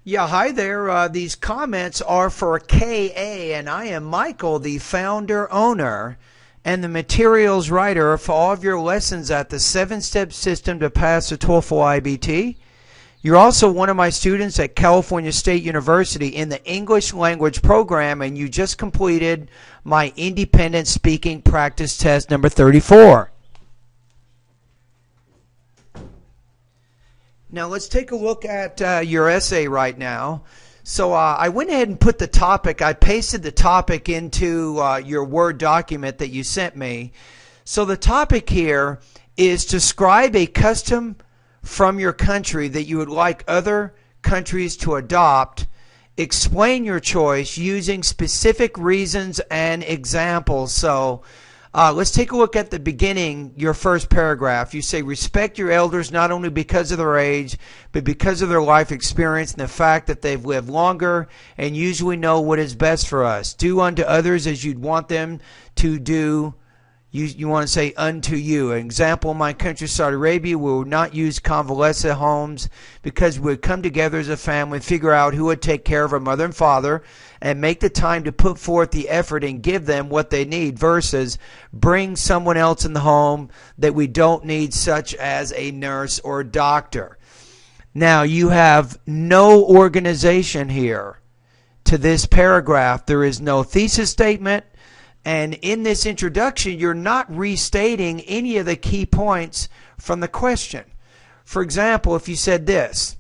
Yeah, hi there. These comments are for KA, and I am Michael, the founder, owner, and the materials writer for all of your lessons at the 7-step system to pass the TOEFL IBT. You're also one of my students at California State University in the English language program, and you just completed my independent speaking practice test number 34. Now let's take a look at your essay right now. So I went ahead and put the topic, I pasted the topic into your Word document that you sent me. So the topic here is describe a custom from your country that you would like other countries to adopt. Explain your choice using specific reasons and examples. So let's take a look at the beginning, your first paragraph. You say, respect your elders not only because of their age, but because of their life experience and the fact that they've lived longer and usually know what is best for us. Do unto others as you'd want them to do. You want to say unto you. An example, in my country, Saudi Arabia, we would not use convalescent homes because we would come together as a family, figure out who would take care of our mother and father, and make the time to put forth the effort and give them what they need versus bring someone else in the home that we don't need, such as a nurse or a doctor. Now, you have no organization here to this paragraph. There is no thesis statement. And in this introduction, you're not restating any of the key points from the question. For example, if you said this,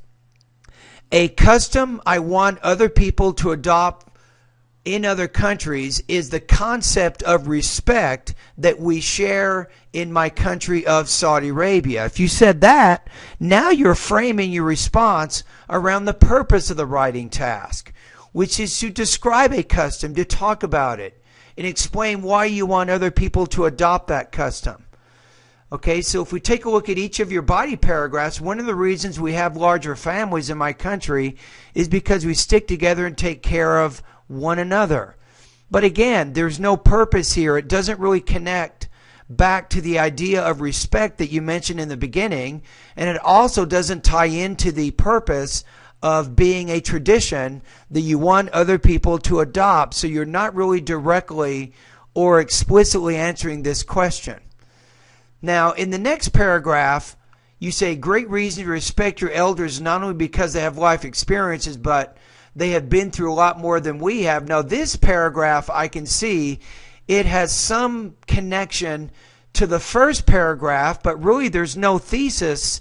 a custom I want other people to adopt in other countries is the concept of respect that we share in my country of Saudi Arabia. If you said that, now you're framing your response around the purpose of the writing task, which is to describe a custom, to talk about it, and explain why you want other people to adopt that custom. Okay, so if we take a look at each of your body paragraphs, one of the reasons we have larger families in my country is because we stick together and take care of one another. But again, there's no purpose here. It doesn't really connect back to the idea of respect that you mentioned in the beginning, and it also doesn't tie into the purpose of being a tradition that you want other people to adopt. So you're not really directly or explicitly answering this question. Now, in the next paragraph, you say, great reason to respect your elders not only because they have life experiences, but they have been through a lot more than we have. Now, this paragraph, I can see it has some connection to the first paragraph, but really there's no thesis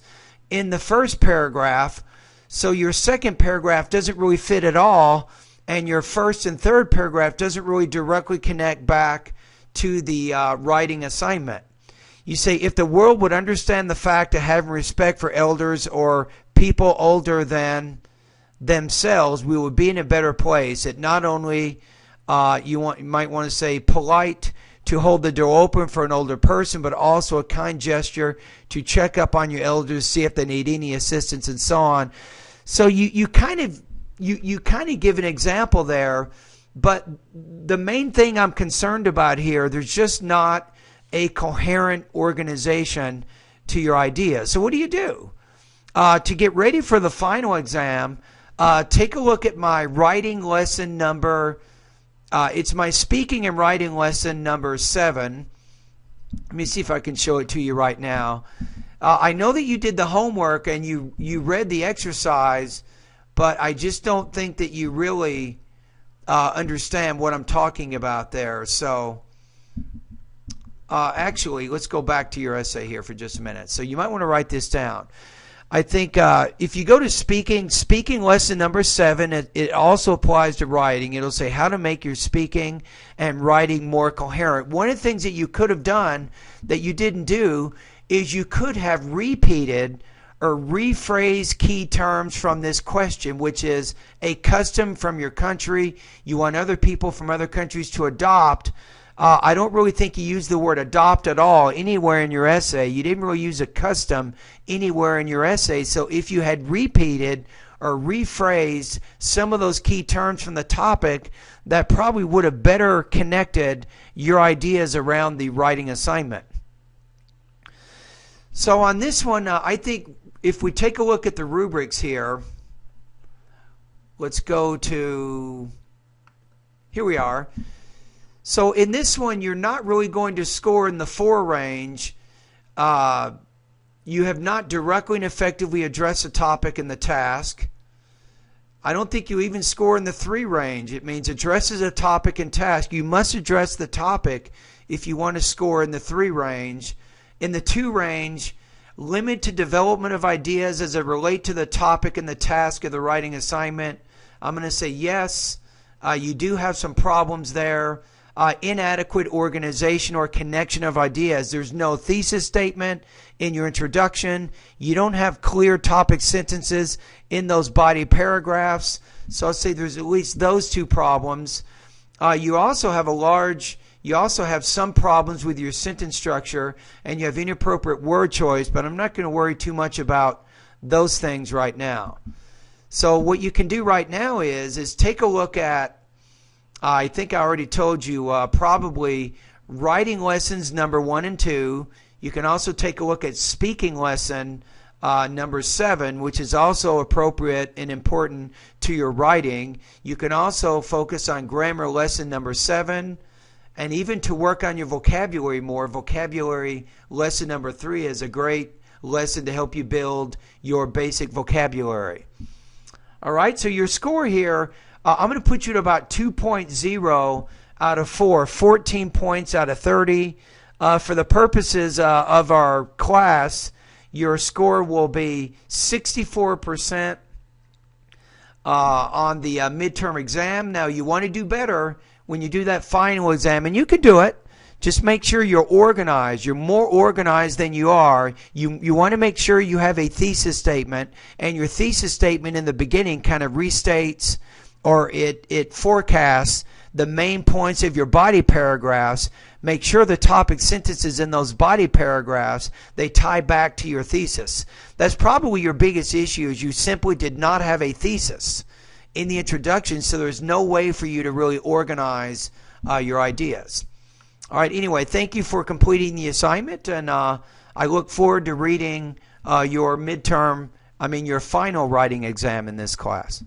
in the first paragraph. So your second paragraph doesn't really fit at all, and your first and third paragraph doesn't really directly connect back to the writing assignment. You say, if the world would understand the fact of having respect for elders or people older than themselves, we would be in a better place. It not only, you might want to say, polite to hold the door open for an older person, but also a kind gesture to check up on your elders, see if they need any assistance, and so on. So you kind of give an example there, but the main thing I'm concerned about here, there's just not a coherent organization to your idea. So what do you do? To get ready for the final exam, take a look at my writing lesson number. It's my speaking and writing lesson number 7. Let me see if I can show it to you right now. I know that you did the homework and you read the exercise, but I just don't think that you really understand what I'm talking about there. So actually, let's go back to your essay here for just a minute. So you might want to write this down. I think if you go to speaking lesson number 7, it also applies to writing. It'll say how to make your speaking and writing more coherent. One of the things that you could have done that you didn't do is you could have repeated or rephrased key terms from this question, which is a custom from your country you want other people from other countries to adopt. I don't really think you used the word adopt at all anywhere in your essay. You didn't really use a custom anywhere in your essay. So if you had repeated or rephrased some of those key terms from the topic, that probably would have better connected your ideas around the writing assignment. So on this one, I think if we take a look at the rubrics here, let's go to, here we are. So in this one, you're not really going to score in the 4 range. You have not directly and effectively addressed the topic and the task. I don't think you even score in the 3 range. It means addresses a topic and task. You must address the topic if you want to score in the 3 range. In the 2 range, limit to development of ideas as it relate to the topic and the task of the writing assignment. I'm going to say yes. You do have some problems there. Inadequate organization or connection of ideas. There's no thesis statement in your introduction. You don't have clear topic sentences in those body paragraphs. So I'll say there's at least those 2 problems. You also have some problems with your sentence structure, and you have inappropriate word choice, but I'm not going to worry too much about those things right now. So what you can do right now is take a look at, I think I already told you, probably writing lessons number 1 and 2. You can also take a look at speaking lesson number 7, which is also appropriate and important to your writing. You can also focus on grammar lesson number 7, and even to work on your vocabulary more. Vocabulary lesson number 3 is a great lesson to help you build your basic vocabulary. All right, so your score here, I'm going to put you at about 2.0 out of 4, 14 points out of 30. For the purposes of our class, your score will be 64% on the midterm exam. Now, you want to do better when you do that final exam, and you can do it. Just make sure you're organized. You're more organized than you are. You want to make sure you have a thesis statement, and your thesis statement in the beginning kind of restates or it forecasts the main points of your body paragraphs. Make sure the topic sentences in those body paragraphs, they tie back to your thesis. That's probably your biggest issue, is you simply did not have a thesis in the introduction, so there's no way for you to really organize your ideas. All right, anyway, thank you for completing the assignment, and I look forward to reading your final writing exam in this class.